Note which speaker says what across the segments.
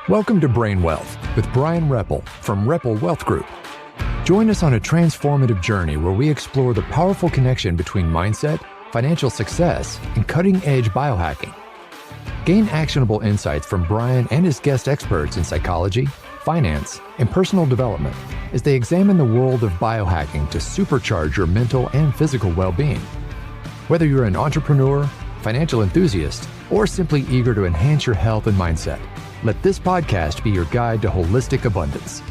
Speaker 1: Welcome to Brain Wealth with Brian Repple from Repple Wealth Group. Join us on a transformative journey where we explore the powerful connection between mindset, financial success, and cutting-edge biohacking. Gain actionable insights from Brian and his guest experts in psychology, finance, and personal development as they examine the world of biohacking to supercharge your mental and physical well-being. Whether you're an entrepreneur, financial enthusiast, or simply eager to enhance your health and mindset, let this podcast be your guide to holistic abundance.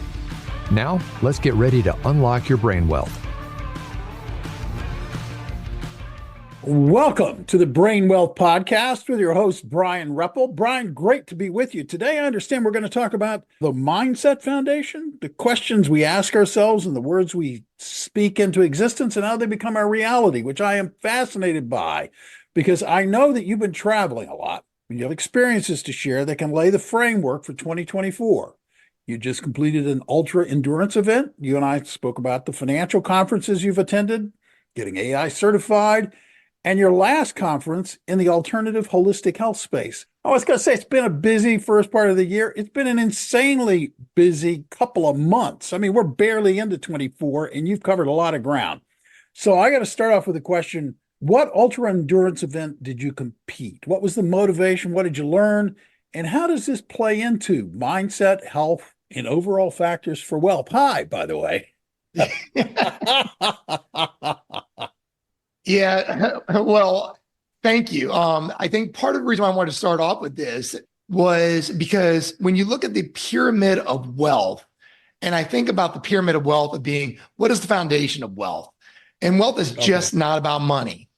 Speaker 1: Now, let's get ready to unlock your brain wealth.
Speaker 2: Welcome to the Brain Wealth Podcast with your host, Brian Repple. Brian, great to be with you. Today, I understand we're going to talk about the mindset foundation, the questions we ask ourselves and the words we speak into existence and how they become our reality, which I am fascinated by because I know that you've been traveling a lot. You have experiences to share that can lay the framework for 2024. You just completed an ultra endurance event. You and I spoke about the financial conferences you've attended, getting AI certified, and your last conference in the alternative holistic health space. I was going to say it's been a busy first part of the year. It's been an insanely busy couple of months. I mean, we're barely into 24 and you've covered a lot of ground. So I got to start off with a question. What ultra endurance event did you compete? What was the motivation? What did you learn? And how does this play into mindset, health, and overall factors for wealth? Hi, by the way.
Speaker 3: Yeah, well, thank you. I think part of the reason why I wanted to start off with this was because when you look at the pyramid of wealth, and I think about the pyramid of wealth of being, what is the foundation of wealth? And wealth is just not about money.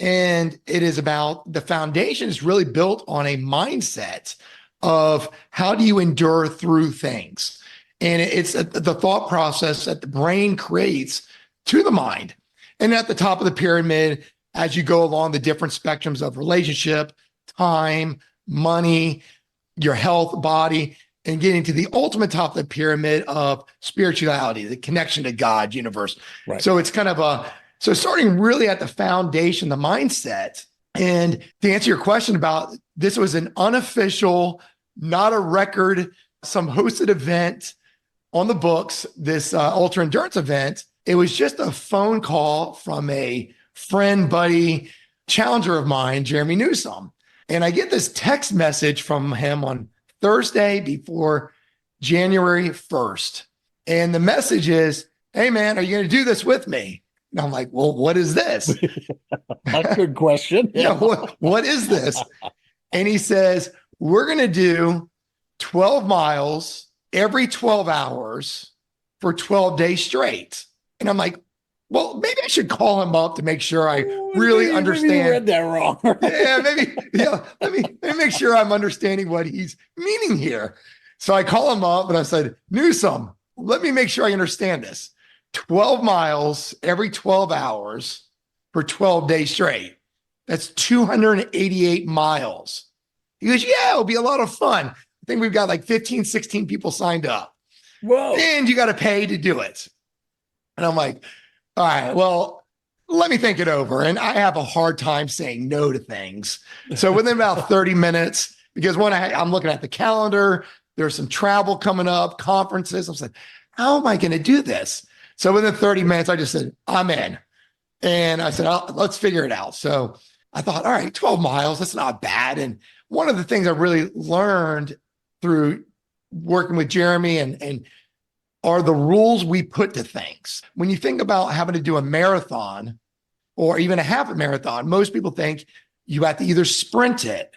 Speaker 3: And it is about the foundation is really built on a mindset of how do you endure through things. And it's the thought process that the brain creates to the mind. And at the top of the pyramid, as you go along the different spectrums of relationship, time, money, your health, body, and getting to the ultimate top of the pyramid of spirituality, the connection to God, universe. Right. So it's kind of so starting really at the foundation, the mindset. And to answer your question about this was an unofficial, not a record, some hosted event on the books, this ultra endurance event. It was just a phone call from a friend, buddy, challenger of mine, Jeremy Newsome. And I get this text message from him on Thursday before January 1st. And the message is, hey, man, are you going to do this with me? And I'm like, well, what is this?
Speaker 2: That's a good question.
Speaker 3: Yeah, what is this? And he says, we're going to do 12 miles every 12 hours for 12 days straight. And I'm like, well, maybe I should call him up to make sure I really understand.
Speaker 2: Maybe you read that wrong.
Speaker 3: Let me make sure I'm understanding what he's meaning here. So I call him up and I said, Newsome, let me make sure I understand this. 12 miles every 12 hours for 12 days straight. That's 288 miles. He goes, yeah, it'll be a lot of fun. I think we've got like 15, 16 people signed up.
Speaker 2: Whoa.
Speaker 3: And you got to pay to do it. And I'm like, all right, well, let me think it over. And I have a hard time saying no to things. So within about 30 minutes, because when I'm looking at the calendar, there's some travel coming up, conferences. I said, how am I going to do this? So within 30 minutes, I just said, I'm in. And I said, let's figure it out. So I thought, all right, 12 miles, that's not bad. And one of the things I really learned through working with Jeremy and are the rules we put to things. When you think about having to do a marathon or even a half a marathon, most people think you have to either sprint it,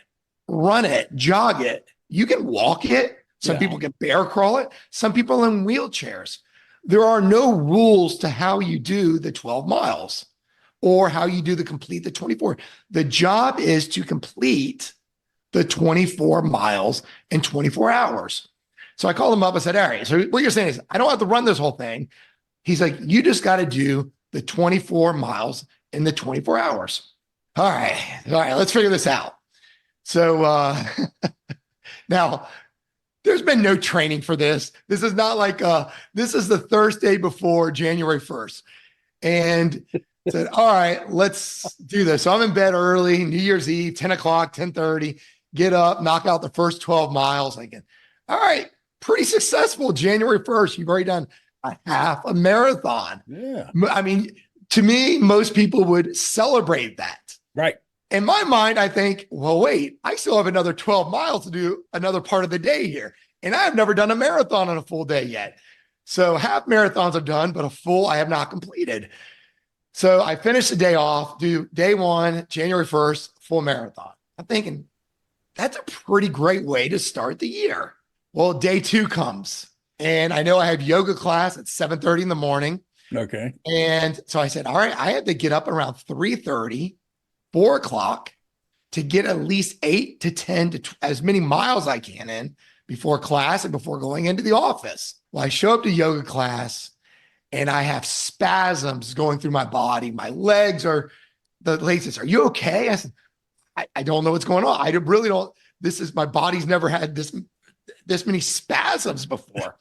Speaker 3: run it, jog it. You can walk it. Some people can bear crawl it. Some people in wheelchairs. There are no rules to how you do the 12 miles or how you do complete the 24. The job is to complete the 24 miles in 24 hours. So I called him up. I said, all right, so what you're saying is I don't have to run this whole thing. He's like, you just got to do the 24 miles in the 24 hours. All right, let's figure this out. So now, there's been no training for this. This is not like, this is the Thursday before January 1st. And said, all right, let's do this. So I'm in bed early, New Year's Eve, 10 o'clock, 10:30, get up, knock out the first 12 miles. All all right, pretty successful. January 1st, you've already done a half a marathon.
Speaker 2: Yeah.
Speaker 3: I mean, to me, most people would celebrate that.
Speaker 2: Right.
Speaker 3: In my mind, I think, well, wait, I still have another 12 miles to do another part of the day here. And I've never done a marathon on a full day yet. So half marathons I've done, but a full I have not completed. So I finished the day off, do day one, January 1st, full marathon. I'm thinking, that's a pretty great way to start the year. Well, day two comes, and I know I have yoga class at 7:30 in the morning.
Speaker 2: Okay.
Speaker 3: And so I said, all right, I have to get up around 3:30, 4 o'clock to get at least 8 to 10 to as many miles I can in before class and before going into the office. Well, I show up to yoga class and I have spasms going through my body. My legs are, the lady says, are you okay? I said, I don't know what's going on. I really don't. My body's never had this many spasms before.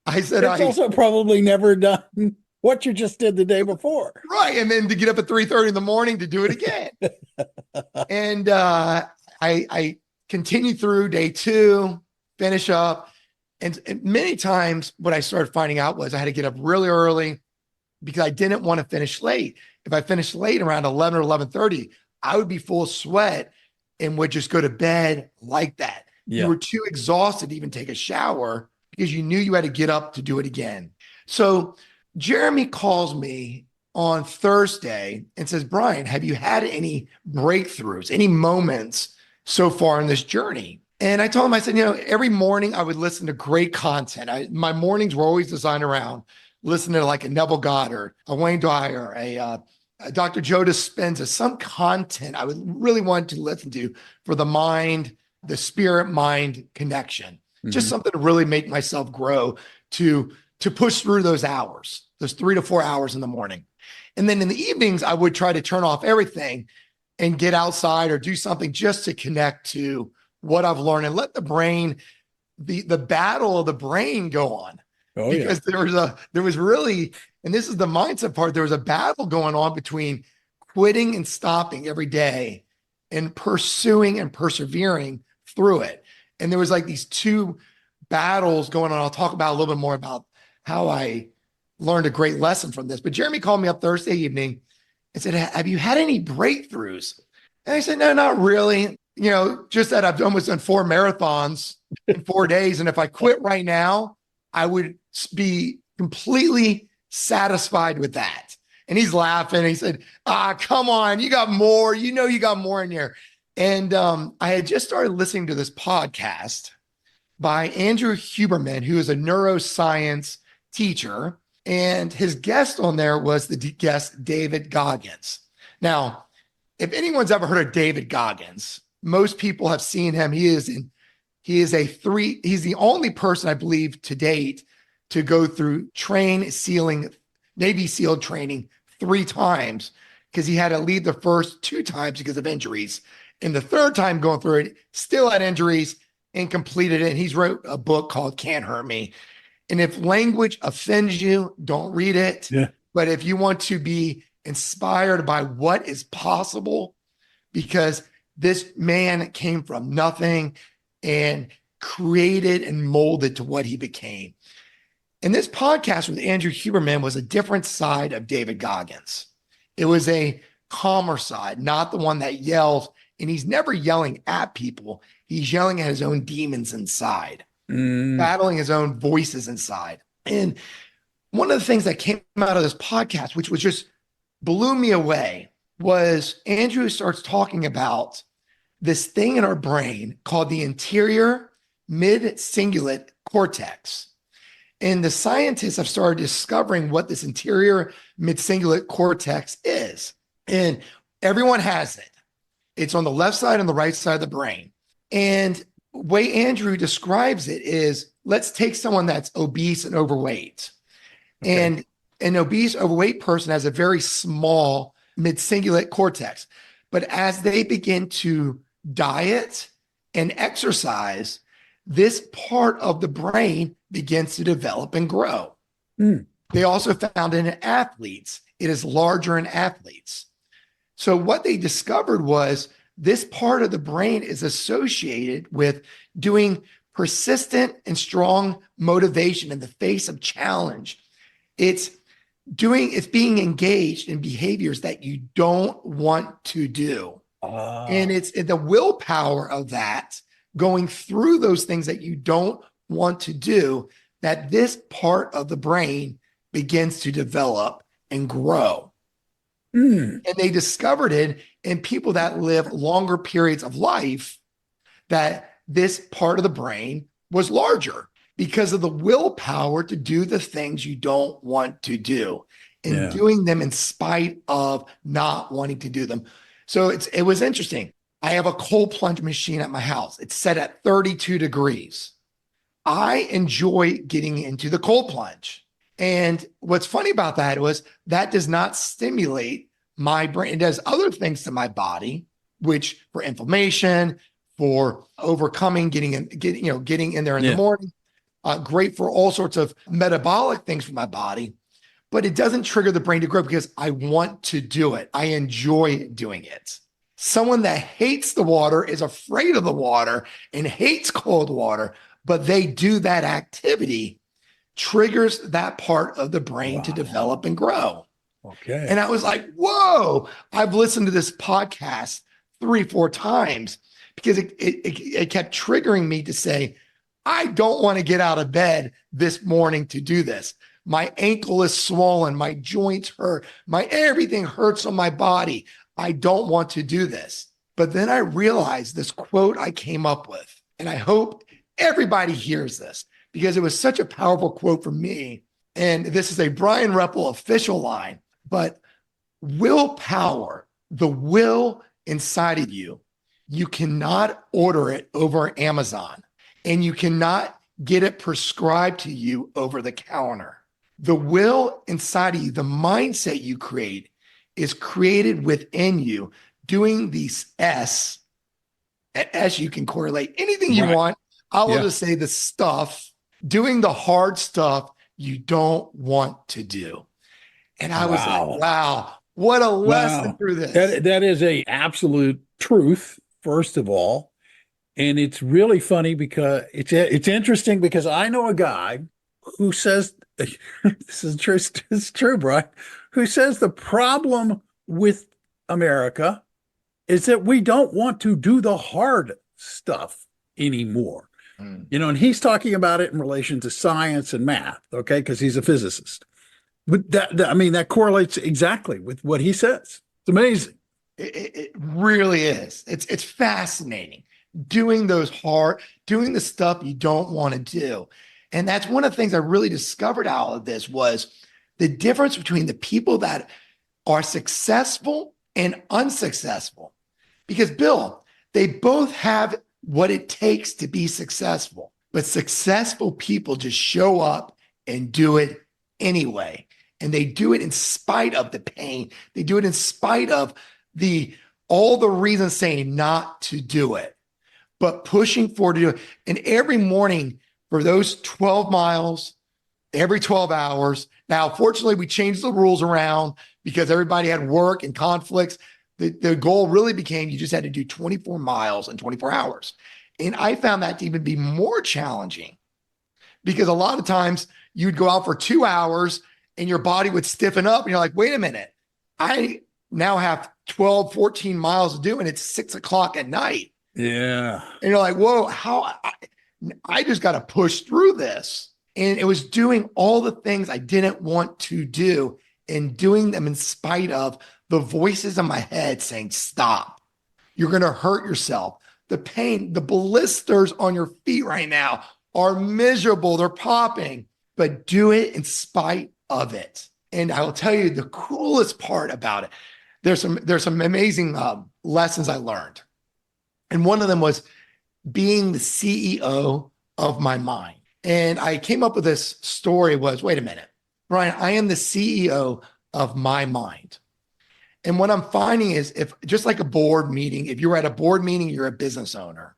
Speaker 3: I said,
Speaker 2: it's also probably never done what you just did the day before.
Speaker 3: Right. And then to get up at 3:30 in the morning to do it again. And I continue through day two, finish up. And many times what I started finding out was I had to get up really early because I didn't want to finish late. If I finished late around 11 or 11:30, I would be full of sweat and would just go to bed like that.
Speaker 2: Yeah.
Speaker 3: You were too exhausted to even take a shower because you knew you had to get up to do it again. So Jeremy calls me on Thursday and says, Brian, have you had any breakthroughs, any moments so far in this journey? And I told him, I said, every morning I would listen to great content. My mornings were always designed around listening to like a Neville Goddard, a Wayne Dyer, a Dr. Joe Dispenza, some content I would really want to listen to for the mind, the spirit-mind connection. Mm-hmm. Just something to really make myself grow to push through those hours, those 3 to 4 hours in the morning. And then in the evenings, I would try to turn off everything and get outside or do something just to connect to what I've learned and let the brain, the battle of the brain go on. Oh, because there was really, and this is the mindset part, there was a battle going on between quitting and stopping every day and pursuing and persevering through it. And there was like these two battles going on. I'll talk about a little bit more about how I learned a great lesson from this. But Jeremy called me up Thursday evening and said, have you had any breakthroughs? And I said, no, not really. Just that I've almost done 4 marathons in 4 days. And if I quit right now, I would be completely satisfied with that. And he's laughing. He said, come on, you got more. You got more in here. And I had just started listening to this podcast by Andrew Huberman, who is a neuroscience teacher. And his guest on there was the guest, David Goggins. Now, if anyone's ever heard of David Goggins, most people have seen him. He's the only person, I believe, to date to go through Navy SEAL training 3 times because he had to leave the first 2 times because of injuries. And the 3rd time going through it, still had injuries and completed it. And he's wrote a book called Can't Hurt Me. And if language offends you, don't read it. Yeah. But if you want to be inspired by what is possible, because this man came from nothing and created and molded to what he became. And this podcast with Andrew Huberman was a different side of David Goggins. It was a calmer side, not the one that yells. And he's never yelling at people. He's yelling at his own demons inside, battling his own voices inside. And one of the things that came out of this podcast, which was just blew me away, was Andrew starts talking about this thing in our brain called the anterior mid-cingulate cortex. And the scientists have started discovering what this anterior mid-cingulate cortex is. And everyone has it. It's on the left side and the right side of the brain. And the way Andrew describes it is, let's take someone that's obese and overweight. Okay. And an obese, overweight person has a very small mid-cingulate cortex. But as they begin to diet and exercise, this part of the brain begins to develop and grow. They also found it in athletes. It is larger in athletes. So what they discovered was this part of the brain is associated with doing persistent and strong motivation in the face of challenge. It's being engaged in behaviors that you don't want to do. And it's the willpower of that, going through those things that you don't want to do, that this part of the brain begins to develop and grow. And they discovered it in people that live longer periods of life, that this part of the brain was larger because of the willpower to do the things you don't want to do and doing them in spite of not wanting to do them. So it was interesting. I have a cold plunge machine at my house. It's set at 32 degrees. I enjoy getting into the cold plunge. And what's funny about that was that does not stimulate my brain. It does other things to my body, which for inflammation, for overcoming, getting in there in the morning, great for all sorts of metabolic things for my body. But it doesn't trigger the brain to grow because I want to do it. I enjoy doing it. Someone that hates the water is afraid of the water and hates cold water, but they do that activity, triggers that part of the brain to develop and grow.
Speaker 2: Okay.
Speaker 3: And I was like, whoa, I've listened to this podcast 3-4 times because it kept triggering me to say, I don't want to get out of bed this morning to do this. My ankle is swollen. My joints hurt. Everything hurts on my body. I don't want to do this. But then I realized this quote I came up with, and I hope everybody hears this because it was such a powerful quote for me. And this is a Bryan Repple official line, but willpower, the will inside of you, you cannot order it over Amazon, and you cannot get it prescribed to you over the counter. The will inside of you, the mindset you create, is created within you, doing these S you can correlate anything you want. I will just say the stuff, doing the hard stuff you don't want to do. And I was like, wow, what a lesson through this.
Speaker 2: That is a absolute truth, first of all. And it's really funny because it's interesting because I know a guy who says, this is true, it's true, Brian, who says the problem with America is that we don't want to do the hard stuff anymore. And he's talking about it in relation to science and math, okay, because he's a physicist. But that correlates exactly with what he says. It's amazing.
Speaker 3: It really is. It's fascinating. Doing the stuff you don't want to do. And that's one of the things I really discovered out of this was the difference between the people that are successful and unsuccessful. Because Bill, they both have what it takes to be successful, but successful people just show up and do it anyway. And they do it in spite of the pain. They do it in spite of all the reasons saying not to do it, but pushing forward to do it. And every morning for those 12 miles, every 12 hours. Now, fortunately, we changed the rules around because everybody had work and conflicts. The goal really became you just had to do 24 miles in 24 hours. And I found that to even be more challenging because a lot of times you'd go out for 2 hours and your body would stiffen up and you're like, wait a minute, I now have 12, 14 miles to do and it's 6 o'clock at night.
Speaker 2: Yeah.
Speaker 3: And you're like, whoa, I just got to push through this. And it was doing all the things I didn't want to do and doing them in spite of the voices in my head saying, stop, you're going to hurt yourself. The pain, the blisters on your feet right now are miserable. They're popping, but do it in spite of it. And I will tell you the coolest part about it. There's some amazing lessons I learned. And one of them was being the CEO of my mind. And I came up with this story was, wait a minute, Brian, I am the CEO of my mind. And what I'm finding is if just like a board meeting, if you're at a board meeting, you're a business owner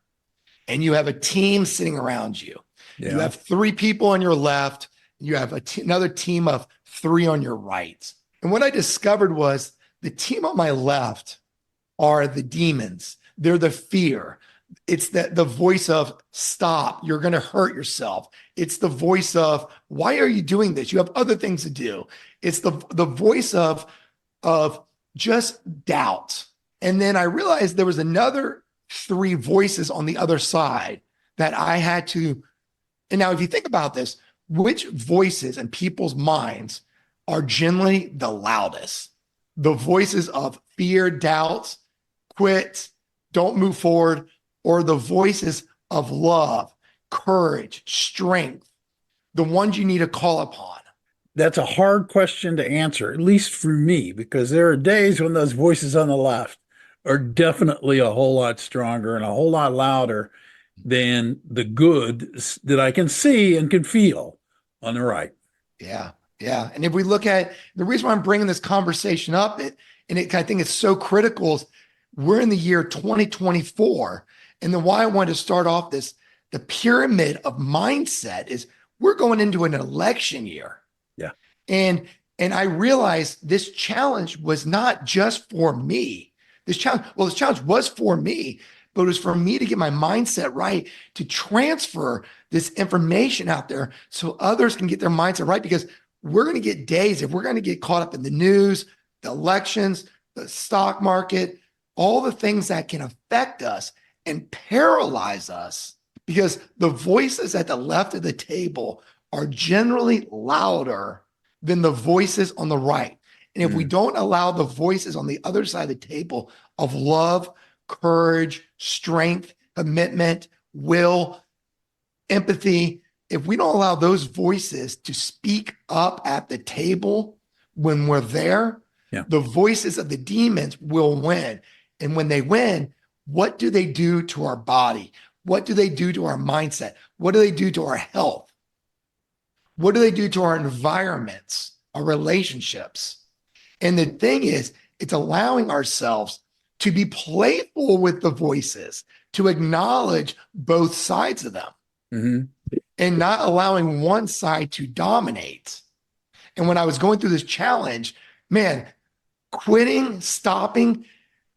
Speaker 3: and you have a team sitting around you. Yeah. You have 3 people on your left. You have another team of 3 on your right. And what I discovered was the team on my left are the demons. They're the fear. It's the voice of stop, you're going to hurt yourself. It's the voice of why are you doing this? You have other things to do. It's the voice of just doubt. And then I realized there was another 3 voices on the other side that I had to. And now if you think about this, which voices in people's minds are generally the loudest? The voices of fear, doubt, quit, don't move forward, or the voices of love, courage, strength, the ones you need to call upon?
Speaker 2: That's a hard question to answer, at least for me, because there are days when those voices on the left are definitely a whole lot stronger and a whole lot louder than the good that I can see and can feel on the right.
Speaker 3: Yeah. Yeah. And if we look at the reason why I'm bringing this conversation up, I think it's so critical is we're in the year 2024. And then why I wanted to start off the pyramid of mindset is we're going into an election year.
Speaker 2: Yeah.
Speaker 3: And I realized this challenge was not just for me. This challenge was for me, but it was for me to get my mindset right, to transfer this information out there so others can get their mindset right, because we're going to get days, if we're going to get caught up in the news, the elections, the stock market, all the things that can affect us and paralyze us, because the voices at the left of the table are generally louder than the voices on the right. And if we don't allow the voices on the other side of the table of love, courage, strength, commitment, will, empathy, if we don't allow those voices to speak up at the table when we're there, the voices of the demons will win. And when they win, what do they do to our body? What do they do to our mindset? What do they do to our health? What do they do to our environments, our relationships? And the thing is, it's allowing ourselves to be playful with the voices, to acknowledge both sides of them, and not allowing one side to dominate. And when I was going through this challenge, man, quitting, stopping,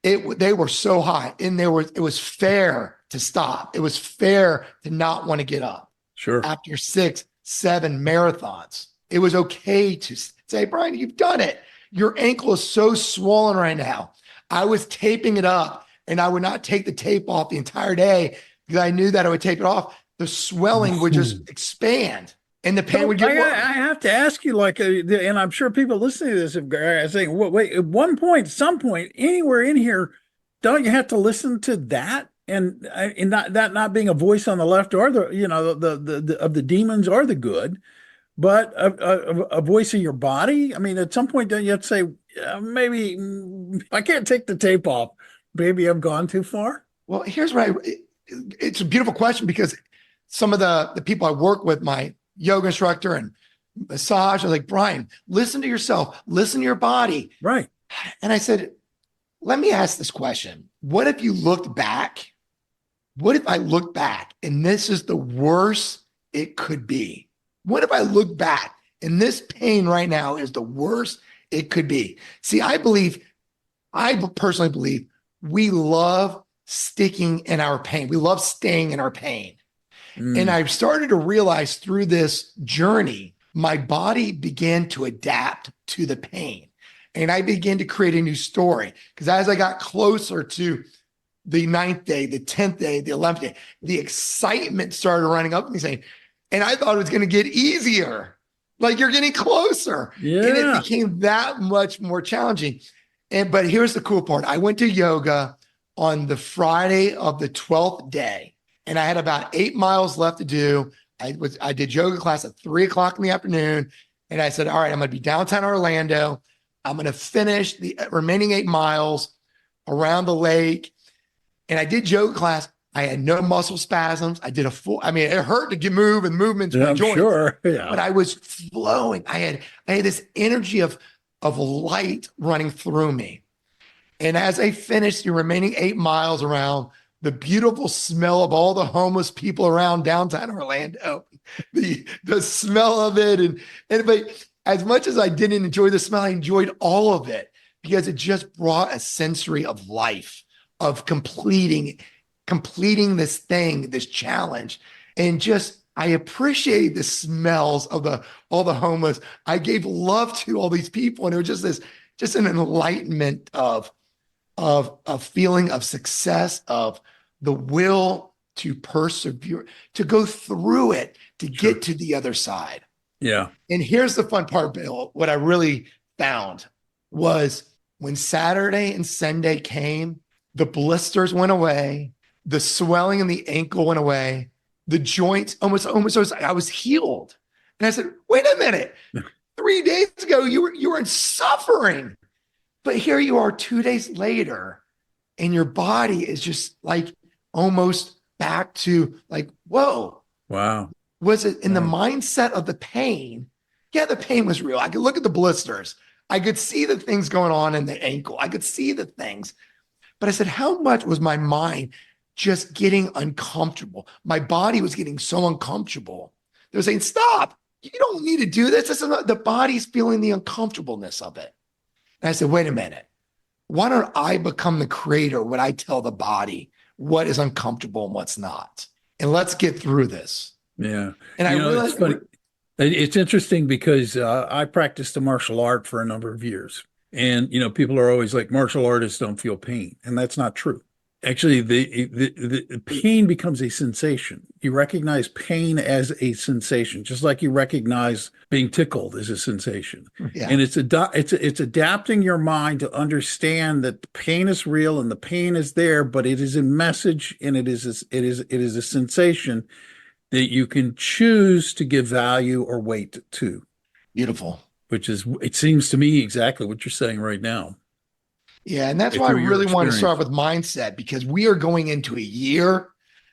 Speaker 3: they were so high. And it was fair to stop. It was fair to not want to get up.
Speaker 2: Sure.
Speaker 3: After 6, 7 marathons, it was okay to say, Brian, you've done it. Your ankle is so swollen right now. I was taping it up, and I would not take the tape off the entire day because I knew that I would tape it off. The swelling would just expand and the pain would get worse.
Speaker 2: I have to ask you, and I'm sure people listening to this are saying, well, wait, at one point, some point, anywhere in here, don't you have to listen to that? And not being a voice on the left or the of the demons or the good, but a voice in your body. I mean, at some point, don't you have to say, maybe I can't take the tape off. Maybe I've gone too far.
Speaker 3: Well, here's what it's a beautiful question, because some of the people I work with, my yoga instructor and massage, are like, Brian, listen to yourself, listen to your body.
Speaker 2: Right.
Speaker 3: And I said, let me ask this question. What if you looked back? What if I look back and this is the worst it could be? What if I look back and this pain right now is the worst it could be? See, I personally believe we love sticking in our pain. We love staying in our pain. And I've started to realize through this journey, my body began to adapt to the pain. And I began to create a new story, because as I got closer to the 9th day, the 10th day, the 11th day, the excitement started running up me saying, and I thought it was going to get easier. Like, you're getting closer.
Speaker 2: Yeah.
Speaker 3: And it became that much more challenging. But here's the cool part. I went to yoga on the Friday of the 12th day, and I had about 8 miles left to do. I did yoga class at 3:00 in the afternoon. And I said, all right, I'm going to be downtown Orlando. I'm going to finish the remaining 8 miles around the lake. And I did yoga class. I had no muscle spasms. I did it hurt to move and movements.
Speaker 2: Yeah, I'm
Speaker 3: joints,
Speaker 2: sure. Yeah.
Speaker 3: but I was flowing. I had this energy of light running through me. And as I finished the remaining 8 miles around, the beautiful smell of all the homeless people around downtown Orlando, the smell of it. But as much as I didn't enjoy the smell, I enjoyed all of it, because it just brought a sensory of life, of completing completing this thing, this challenge. And just, I appreciate the smells of all the homeless. I gave love to all these people. And it was just an enlightenment of a feeling of success, of the will to persevere, to go through it, to get to the other side.
Speaker 2: Yeah.
Speaker 3: And here's the fun part, Bill. What I really found was when Saturday and Sunday came, the blisters went away, the swelling in the ankle went away, the joints almost I was healed. And I said, wait a minute. 3 days ago, you were in suffering. But here you are 2 days later, and your body is just like almost back to like, whoa.
Speaker 2: Wow.
Speaker 3: Was it in the mindset of the pain? Yeah, the pain was real. I could look at the blisters. I could see the things going on in the ankle. I could see the things. But I said, how much was my mind just getting uncomfortable? My body was getting so uncomfortable. They were saying, stop. You don't need to do this. The body's feeling the uncomfortableness of it. And I said, wait a minute. Why don't I become the creator when I tell the body what is uncomfortable and what's not? And let's get through this.
Speaker 2: Yeah.
Speaker 3: And I realized
Speaker 2: it's funny. It's interesting because I practiced a martial art for a number of years. And, people are always like, martial artists don't feel pain. And that's not true. Actually, the pain becomes a sensation. You recognize pain as a sensation, just like you recognize being tickled as a sensation.
Speaker 3: Yeah.
Speaker 2: And it's adapting your mind to understand that the pain is real and the pain is there, but it is a message and it is a sensation that you can choose to give value or weight to.
Speaker 3: Beautiful.
Speaker 2: Which is, it seems to me, exactly what you're saying right now.
Speaker 3: Yeah, and that's why I really want to start with mindset, because we are going into a year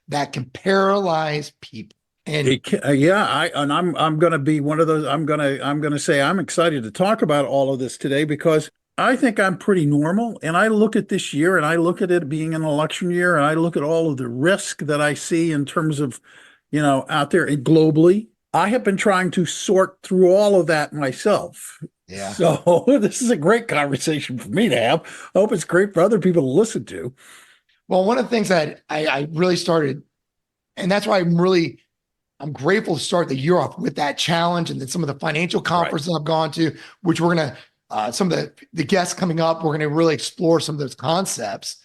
Speaker 3: that can paralyze people. And
Speaker 2: I'm going to be one of those. I'm going to say I'm excited to talk about all of this today because I think I'm pretty normal. And I look at this year and I look at it being an election year and I look at all of the risk that I see in terms of, out there and globally. I have been trying to sort through all of that myself.
Speaker 3: Yeah.
Speaker 2: So this is a great conversation for me to have. I hope it's great for other people to listen to.
Speaker 3: Well, one of the things that I really started, and that's why I'm grateful to start the year off with that challenge, and then some of the financial conferences I've gone to, which we're going to, some of the guests coming up, we're going to really explore some of those concepts.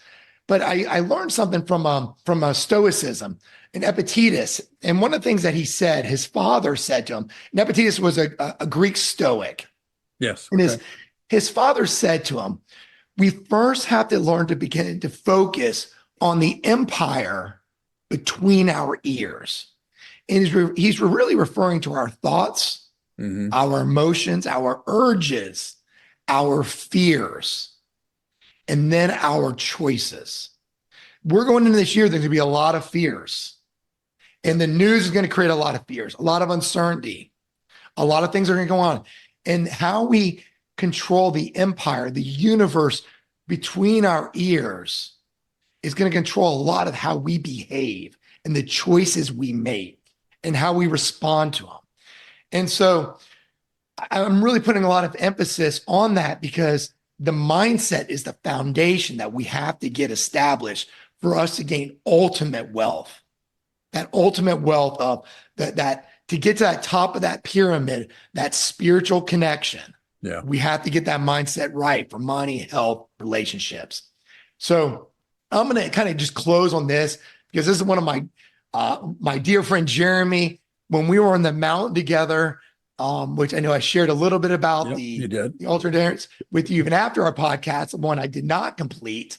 Speaker 3: But I learned something from Stoicism and Epictetus. And one of the things that he said, his father said to him, and Epictetus was a Greek Stoic.
Speaker 2: Yes.
Speaker 3: Okay. And his father said to him, we first have to learn to begin to focus on the empire between our ears. And he's really referring to our thoughts, our emotions, our urges, our fears, and then our choices. We're going into this year, there's going to be a lot of fears. And the news is going to create a lot of fears, a lot of uncertainty. A lot of things are going to go on. And how we control the empire, the universe between our ears is going to control a lot of how we behave and the choices we make and how we respond to them. And so I'm really putting a lot of emphasis on that because the mindset is the foundation that we have to get established for us to gain ultimate wealth. That ultimate wealth of that to get to that top of that pyramid, that spiritual connection.
Speaker 2: Yeah.
Speaker 3: We have to get that mindset right for money, health, relationships. So I'm going to kind of just close on this because this is one of my dear friend, Jeremy, when we were on the mountain together, which I know I shared a little bit about the alternate with you even after our podcast, the one I did not complete.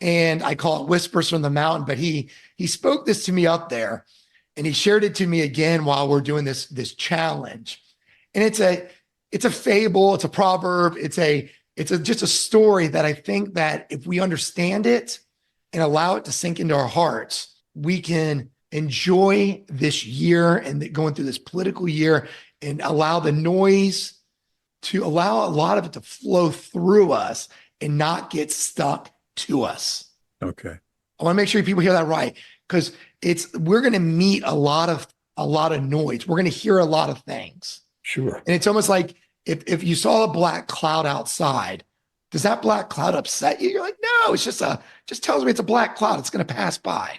Speaker 3: And I call it Whispers from the Mountain, but he spoke this to me up there and he shared it to me again while we're doing this challenge. And it's a fable, it's a proverb, it's just a story that I think that if we understand it and allow it to sink into our hearts, we can enjoy this year and going through this political year and allow the noise to allow a lot of it to flow through us and not get stuck to us.
Speaker 2: Okay.
Speaker 3: I want to make sure people hear that right, because we're going to meet a lot of noise. We're going to hear a lot of things.
Speaker 2: Sure.
Speaker 3: And it's almost like if you saw a black cloud outside, Does that black cloud upset you? You're like, no, it's just tells me it's a black cloud. It's going to pass by.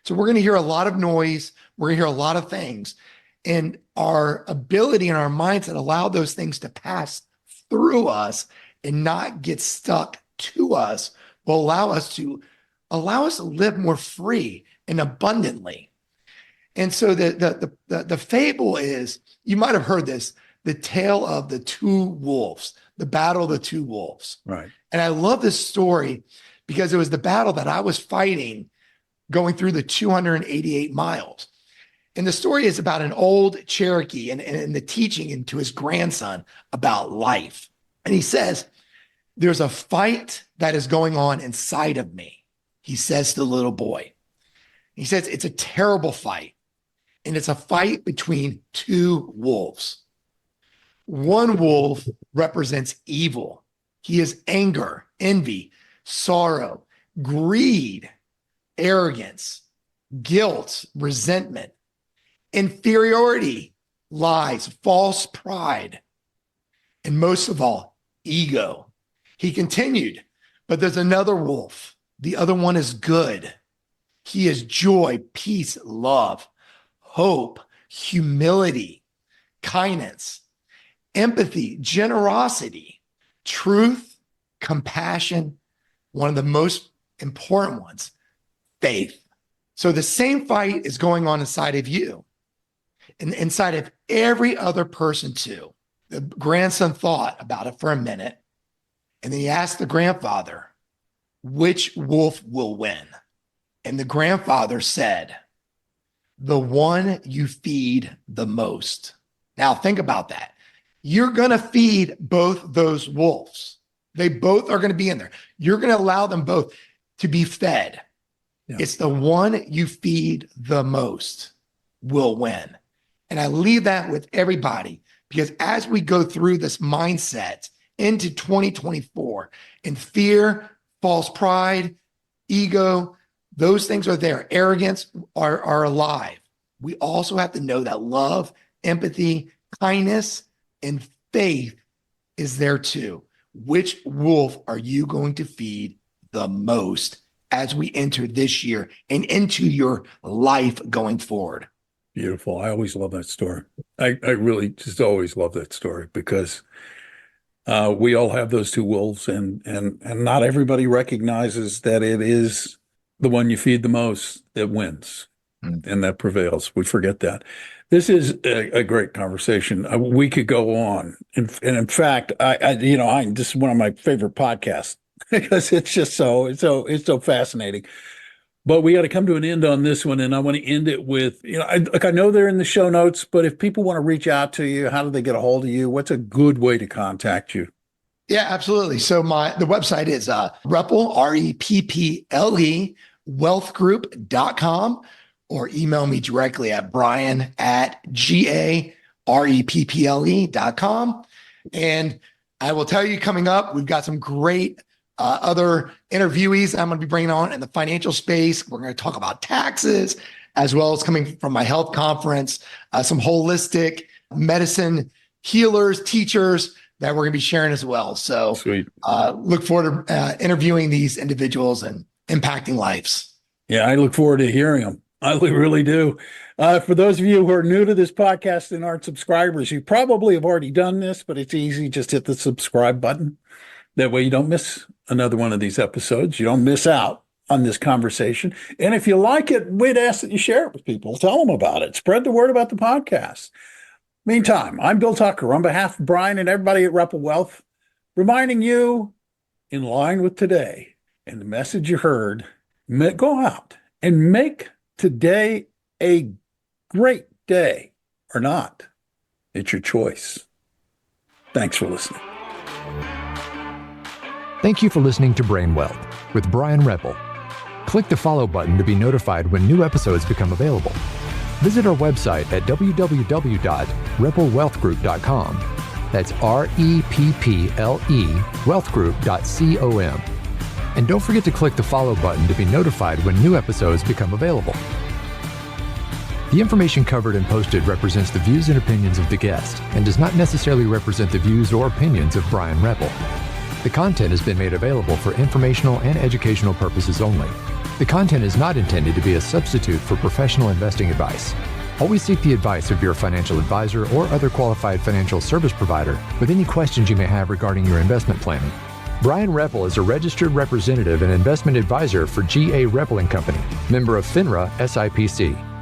Speaker 3: So we're going to hear a lot of noise. We're going to hear a lot of things. And our ability and our mindset allow those things to pass through us and not get stuck to us will allow us to live more free and abundantly. And so the fable is, you might have heard this, the tale of the two wolves, the battle of the two wolves.
Speaker 2: Right.
Speaker 3: And I love this story because it was the battle that I was fighting going through the 288 miles. And the story is about an old Cherokee and the teaching into his grandson about life. And he says, there's a fight that is going on inside of me, he says to the little boy. He says, it's a terrible fight. And it's a fight between two wolves. One wolf represents evil. He is anger, envy, sorrow, greed, arrogance, guilt, resentment, inferiority, lies, false pride, and most of all, ego. He continued, but there's another wolf. The other one is good. He is joy, peace, love, hope, humility, kindness, empathy, generosity, truth, compassion, one of the most important ones, faith. So the same fight is going on inside of you and inside of every other person too. The grandson thought about it for a minute, and then he asked the grandfather, which wolf will win? And the grandfather said, the one you feed the most. Now think about that. You're going to feed both those wolves. They both are going to be in there. You're going to allow them both to be fed. Yeah. It's the one you feed the most will win. And I leave that with everybody, because as we go through this mindset into 2024, and fear, false pride, ego, those things are there. Arrogance are alive. We also have to know that love, empathy, kindness, and faith is there too. Which wolf are you going to feed the most as we enter this year and into your life going forward?
Speaker 2: Beautiful. I always love that story. I really just always love that story, because we all have those two wolves, and not everybody recognizes that it is the one you feed the most that wins and that prevails. We forget that. This is a great conversation. We could go on. And in fact, this is one of my favorite podcasts because it's just it's so fascinating. But we got to come to an end on this one, and I want to end it with, I know they're in the show notes, but if people want to reach out to you, how do they get a hold of you? What's a good way to contact you?
Speaker 3: Yeah, absolutely. So the website is Repple, REPPLE, wealthgroup.com, or email me directly at brian@GAREPPLE.com. And I will tell you, coming up, we've got some great other interviewees I'm going to be bringing on in the financial space. We're going to talk about taxes, as well as coming from my health conference, some holistic medicine healers, teachers that we're going to be sharing as well. So look forward to interviewing these individuals and impacting lives.
Speaker 2: Yeah, I look forward to hearing them. I really do. For those of you who are new to this podcast and aren't subscribers, you probably have already done this, but it's easy. Just hit the subscribe button. That way you don't miss another one of these episodes. You don't miss out on this conversation. And if you like it, we'd ask that you share it with people. Tell them about it. Spread the word about the podcast. Meantime, I'm Bill Tucker on behalf of Brian and everybody at Repple Wealth, reminding you, in line with today and the message you heard, go out and make today a great day or not. It's your choice. Thanks for listening.
Speaker 1: Thank you for listening to Brain Wealth with Bryan Repple. Click the follow button to be notified when new episodes become available. Visit our website at www.repplewealthgroup.com. That's REPPLE wealthgroup.com. And don't forget to click the follow button to be notified when new episodes become available. The information covered and posted represents the views and opinions of the guest and does not necessarily represent the views or opinions of Bryan Repple. The content has been made available for informational and educational purposes only. The content is not intended to be a substitute for professional investing advice. Always seek the advice of your financial advisor or other qualified financial service provider with any questions you may have regarding your investment planning. Bryan Repple is a registered representative and investment advisor for G.A. Repple & Company, member of FINRA SIPC.